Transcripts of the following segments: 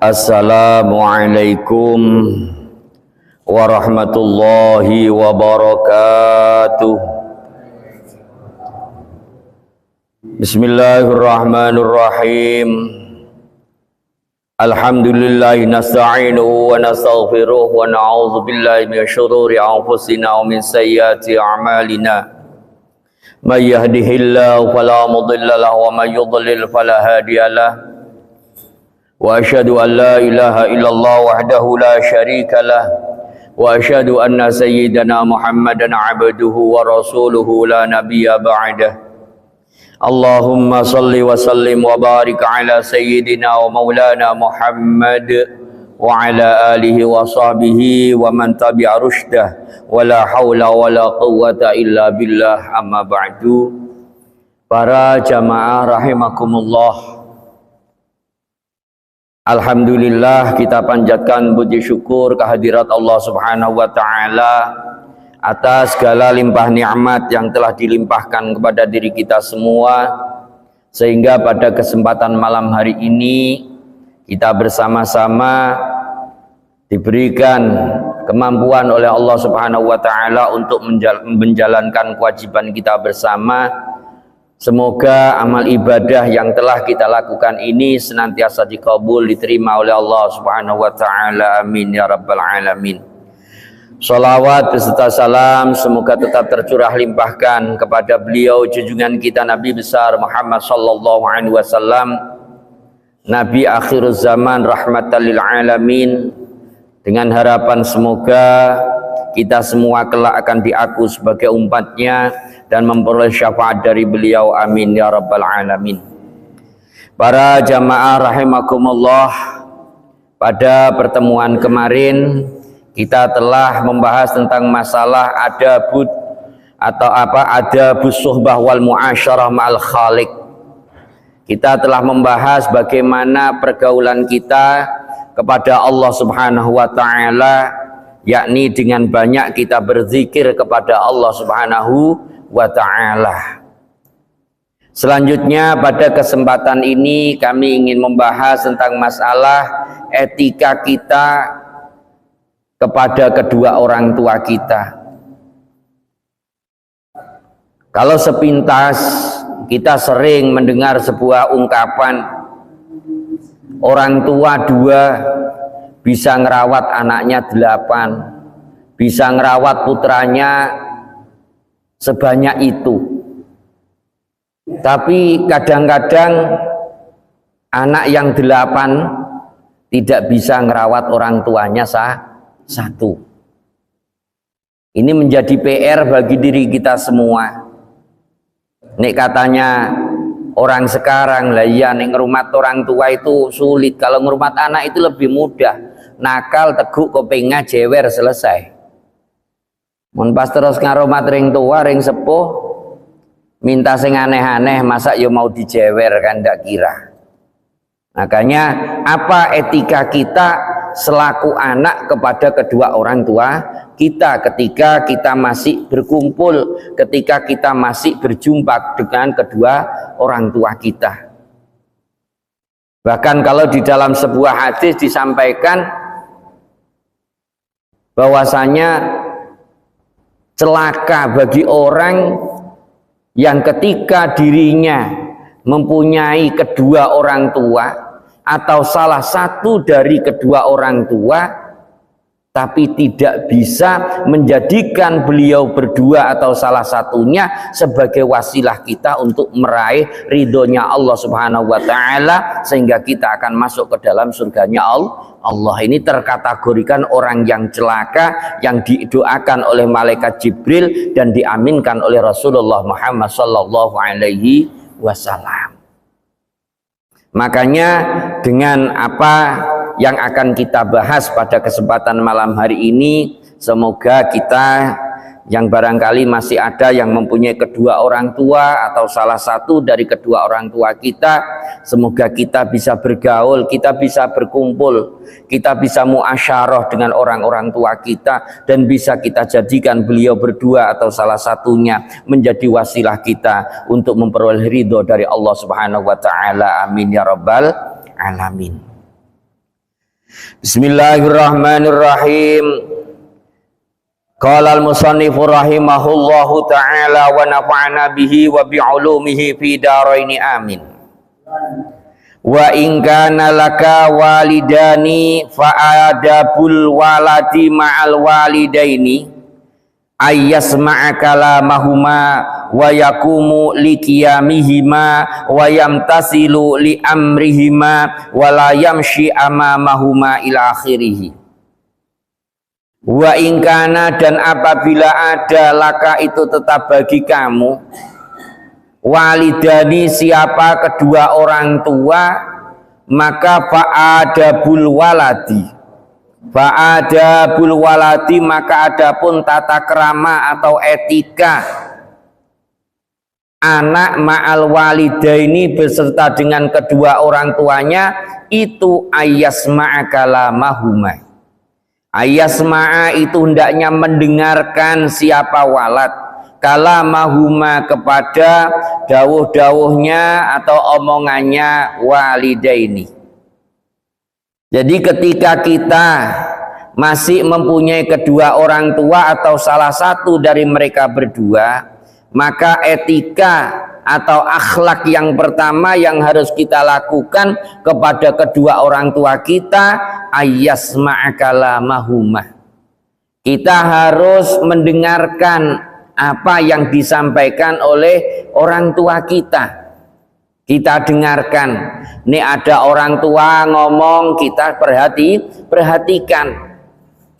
Assalamualaikum warahmatullahi wabarakatuh. Bismillahirrahmanirrahim. Alhamdulillah nasta'inuhu wa nastaghfiruh wa na'udzu billahi min syururi anfusina wa min sayyiati a'malina. May yahdihillahu fala mudilla lahu wa may yudlil fala hadiyalah. Wa asyhadu an la ilaha illallah wahdahu la syarika lah wa asyhadu anna sayyidana Muhammadan abduhu wa rasuluhu la nabiyya ba'dah. Allahumma salli wa sallim wa barik ala sayyidina wa maulana Muhammad wa ala alihi wa sahbihi wa man tabi'a rusydah wa la hawla wa la quwwata illa billah, amma ba'du. Para jamaah rahimakumullah, alhamdulillah kita panjatkan puji syukur kehadirat Allah Subhanahu wa taala atas segala limpah nikmat yang telah dilimpahkan kepada diri kita semua, sehingga pada kesempatan malam hari ini kita bersama-sama diberikan kemampuan oleh Allah Subhanahu wa taala untuk menjalankan kewajiban kita bersama. Semoga amal ibadah yang telah kita lakukan ini senantiasa dikabul, diterima oleh Allah Subhanahu wa taala. Amin ya rabbal alamin. Shalawat beserta salam semoga tetap tercurah limpahkan kepada beliau junjungan kita Nabi besar Muhammad sallallahu alaihi wasallam, Nabi akhiruz zaman, rahmatan lil alamin, dengan harapan semoga kita semua kelak akan diaku sebagai umatnya dan memperoleh syafaat dari beliau. Amin ya rabbal alamin. Para jamaah rahimakumullah, pada pertemuan kemarin kita telah membahas tentang masalah adabud atau adabus suhbah wal muasyarah ma'al khaliq. Kita telah membahas bagaimana pergaulan kita kepada Allah Subhanahu wa taala, yakni dengan banyak kita berzikir kepada Allah Subhanahu wa ta'ala. Selanjutnya pada kesempatan ini kami ingin membahas tentang masalah etika kita kepada kedua orang tua kita. Kalau sepintas kita sering mendengar sebuah ungkapan, orang tua 2 bisa ngerawat anaknya 8, bisa ngerawat putranya sebanyak itu. Tapi kadang-kadang anak yang 8 tidak bisa ngerawat orang tuanya 1. Ini menjadi PR bagi diri kita semua. Nek katanya orang sekarang, lah iya nek ngerumat orang tua itu sulit, kalau ngerumat anak itu lebih mudah. Nakal, teguk, kopengnya jewer, selesai. Mun pas terus ngarumat ring tua, ring sepuh, minta sing aneh-aneh, masa ya mau dijewer, kan ndak kira. Makanya apa etika kita selaku anak kepada kedua orang tua kita ketika kita masih berkumpul, ketika kita masih berjumpa dengan kedua orang tua kita. Bahkan kalau di dalam sebuah hadis disampaikan bahwasanya celaka bagi orang yang ketika dirinya mempunyai kedua orang tua atau salah satu dari kedua orang tua, tapi tidak bisa menjadikan beliau berdua atau salah satunya sebagai wasilah kita untuk meraih ridhonya Allah Subhanahu wa taala, sehingga kita akan masuk ke dalam surganya Allah. Ini terkategorikan orang yang celaka, yang didoakan oleh malaikat Jibril dan diaminkan oleh Rasulullah Muhammad sallallahu alaihi wasallam. Makanya dengan apa yang akan kita bahas pada kesempatan malam hari ini, semoga kita yang barangkali masih ada yang mempunyai kedua orang tua atau salah satu dari kedua orang tua kita, semoga kita bisa bergaul, kita bisa berkumpul, kita bisa muasyarah dengan orang-orang tua kita, dan bisa kita jadikan beliau berdua atau salah satunya menjadi wasilah kita untuk memperoleh ridho dari Allah Subhanahu wa taala. Amin ya rabbal alamin. Bismillahirrahmanirrahim. Qala al-musannifu rahimahullahu ta'ala wa nafa'ana bihi wa bi'ulumihi fi daraini amin. Wa in kana laka walidani fa adabul waladi ma'al walidaini ayyasma'a kalamahuma wa yakumu liqiyamihima wa yamtasilu li amrihima wa la yamshi amamahuma ila akhirih. Wa in kana, dan apabila ada laka itu tetap bagi kamu, walidani siapa kedua orang tua, maka fa'adabul waladi, fa'adabul waladi maka adapun tata krama atau etika anak ma'al walidaini beserta dengan kedua orang tuanya itu ayyasma'a kalamahuma. Ayyasma'a itu hendaknya mendengarkan siapa walad kalamahuma kepada dawuh-dawuhnya atau omongannya walidaini. Jadi ketika kita masih mempunyai kedua orang tua atau salah satu dari mereka berdua, maka etika atau akhlak yang pertama yang harus kita lakukan kepada kedua orang tua kita ayyasma'a kalamahuma. Kita harus mendengarkan apa yang disampaikan oleh orang tua kita. Kita dengarkan. Ini ada orang tua ngomong, kita perhatikan.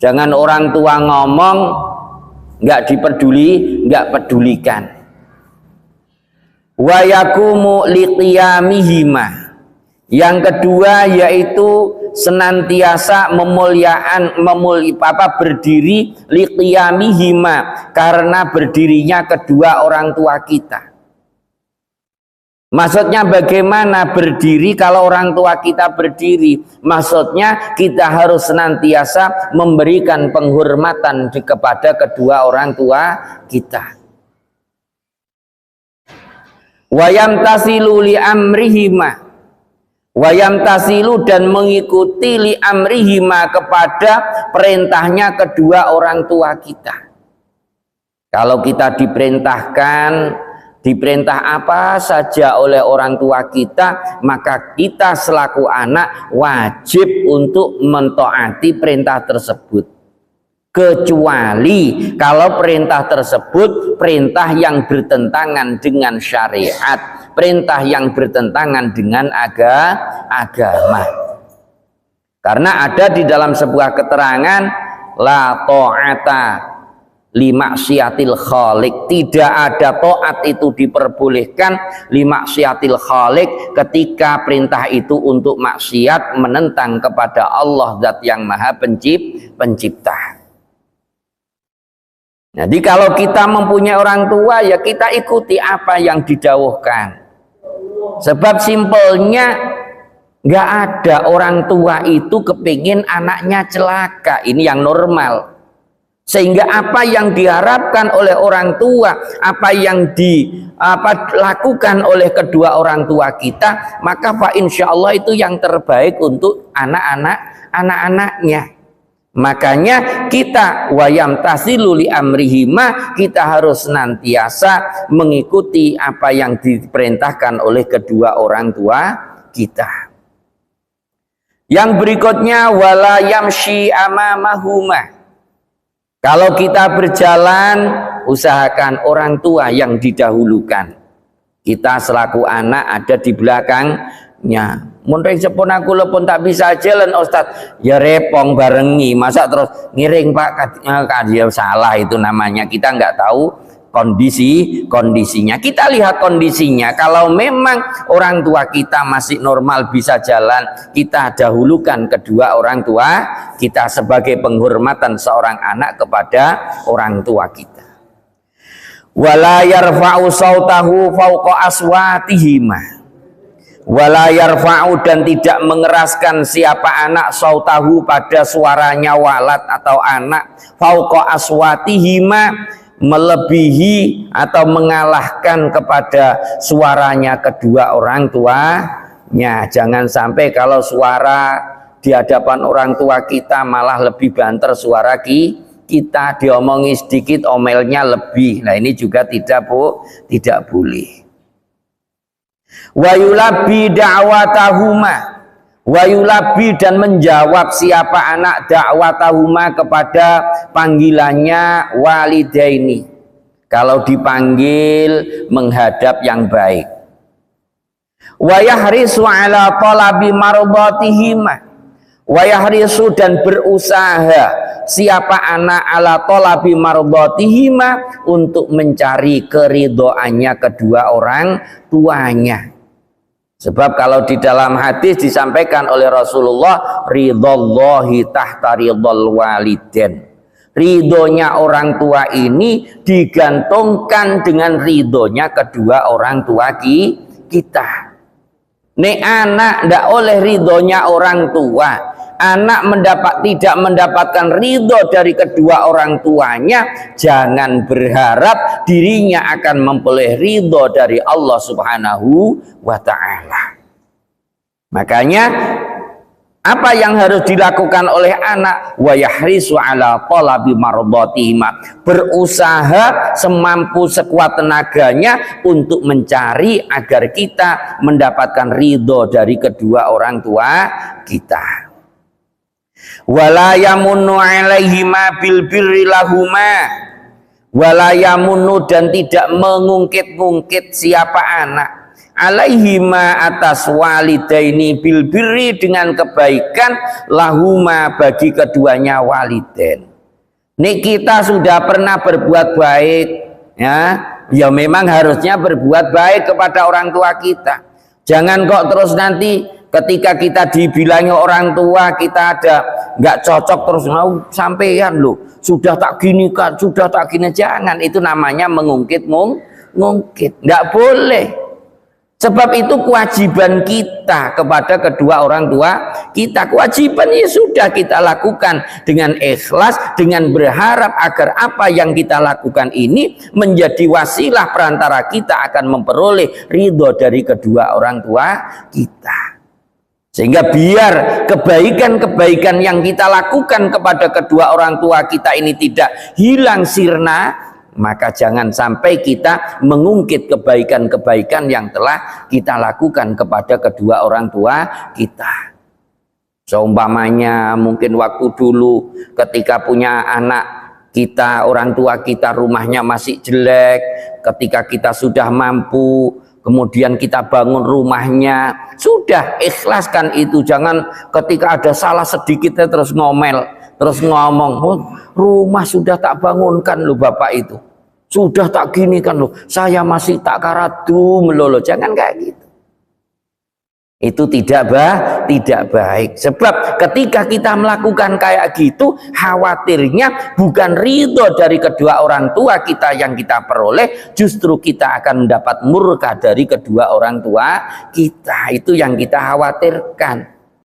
Jangan orang tua ngomong nggak pedulikan. Wa yakumu liqiyamihima. Yang kedua yaitu senantiasa berdiri liqiyamihima, karena berdirinya kedua orang tua kita. Maksudnya bagaimana berdiri kalau orang tua kita berdiri? Maksudnya kita harus senantiasa memberikan penghormatan kepada kedua orang tua kita. Wayamtasilu li amrihima, wayamtasilu dan mengikuti li amrihima kepada perintahnya kedua orang tua kita. Kalau kita diperintah apa saja oleh orang tua kita, maka kita selaku anak wajib untuk mentaati perintah tersebut. Kecuali kalau perintah tersebut perintah yang bertentangan dengan syariat, perintah yang bertentangan dengan agama. Karena ada di dalam sebuah keterangan la ta'ata li maksiatil khaliq, tidak ada taat itu diperbolehkan li maksiatil khaliq ketika perintah itu untuk maksiat menentang kepada Allah zat yang maha pencipta. Jadi kalau kita mempunyai orang tua ya kita ikuti apa yang didawuhkan. Sebab simpelnya nggak ada orang tua itu kepingin anaknya celaka, ini yang normal. Sehingga apa yang diharapkan oleh orang tua, apa yang dilakukan oleh kedua orang tua kita, maka fa insyaallah itu yang terbaik untuk anak-anaknya. Makanya kita wayam tasilu li amrihima, kita harus senantiasa mengikuti apa yang diperintahkan oleh kedua orang tua kita. Yang berikutnya wala yamshi amamahuma. Kalau kita berjalan, usahakan orang tua yang didahulukan. Kita selaku anak ada di belakangnya. Munring sepun aku lepun tak bisa jalan Ustaz, ya repong barengi, masa terus ngiring Pak, ya salah itu namanya. Kita nggak tahu kondisinya. Kita lihat kondisinya. Kalau memang orang tua kita masih normal bisa jalan, kita dahulukan kedua orang tua kita sebagai penghormatan seorang anak kepada orang tua kita. Wala yarfa'u sautahu fawqa aswatihima. Wala yarfa'u dan tidak mengeraskan siapa anak sautahu pada suaranya walad atau anak fawqa aswatihima, melebihi atau mengalahkan kepada suaranya kedua orang tuanya. Jangan sampai kalau suara di hadapan orang tua kita malah lebih banter suara kita, diomongi sedikit omelnya lebih. Nah ini juga tidak boleh. Wa yulabi da'watahuma, wa yulabi dan menjawab siapa anak da'watahuma kepada panggilannya walidaini, kalau dipanggil menghadap yang baik. Wa yahrisu ala talabi mardatihima, wa yahrisu dan berusaha siapa anak ala talabi mardatihima untuk mencari keridhoannya kedua orang tuanya. Sebab kalau di dalam hadis disampaikan oleh Rasulullah, ridhallahi tahta ridhal walidain, ridhonya orang tua ini digantungkan dengan ridhonya kedua orang tua kita. Nek anak ndak oleh ridhonya orang tua, anak tidak mendapatkan ridho dari kedua orang tuanya, jangan berharap dirinya akan memperoleh ridho dari Allah Subhanahu wa ta'ala. Makanya apa yang harus dilakukan oleh anak? Wa yahrisu ala talabi mardatihima, berusaha semampu sekuat tenaganya untuk mencari agar kita mendapatkan ridho dari kedua orang tua kita. Wala yamunnu alaihima bil birri lahuma, wala yamunnu dan tidak mengungkit-ungkit siapa anak alaihima atas walidaini bil birri dengan kebaikan lahuma bagi keduanya walidain. Nih kita sudah pernah berbuat baik, ya memang harusnya berbuat baik kepada orang tua kita. Jangan kok terus nanti ketika kita dibilangi orang tua kita ada nggak cocok terus sampean loh sudah tak gini kan, sudah tak gini. Jangan, itu namanya mengungkit, nggak boleh. Sebab itu kewajiban kita kepada kedua orang tua kita. Kewajiban ini sudah kita lakukan dengan ikhlas, dengan berharap agar apa yang kita lakukan ini menjadi wasilah perantara kita akan memperoleh ridho dari kedua orang tua kita. Sehingga biar kebaikan-kebaikan yang kita lakukan kepada kedua orang tua kita ini tidak hilang sirna, maka jangan sampai kita mengungkit kebaikan-kebaikan yang telah kita lakukan kepada kedua orang tua kita. Seumpamanya mungkin waktu dulu ketika punya anak kita, orang tua kita rumahnya masih jelek, ketika kita sudah mampu, kemudian kita bangun rumahnya, sudah ikhlaskan itu. Jangan ketika ada salah sedikit terus ngomel, terus ngomong, oh, rumah sudah tak bangunkan loh bapak itu, sudah tak gini kan loh, saya masih tak karadum loh. Jangan kayak gitu. Itu tidak baik. Sebab ketika kita melakukan kayak gitu, khawatirnya bukan ridho dari kedua orang tua kita yang kita peroleh, justru kita akan mendapat murka dari kedua orang tua kita. Itu yang kita khawatirkan.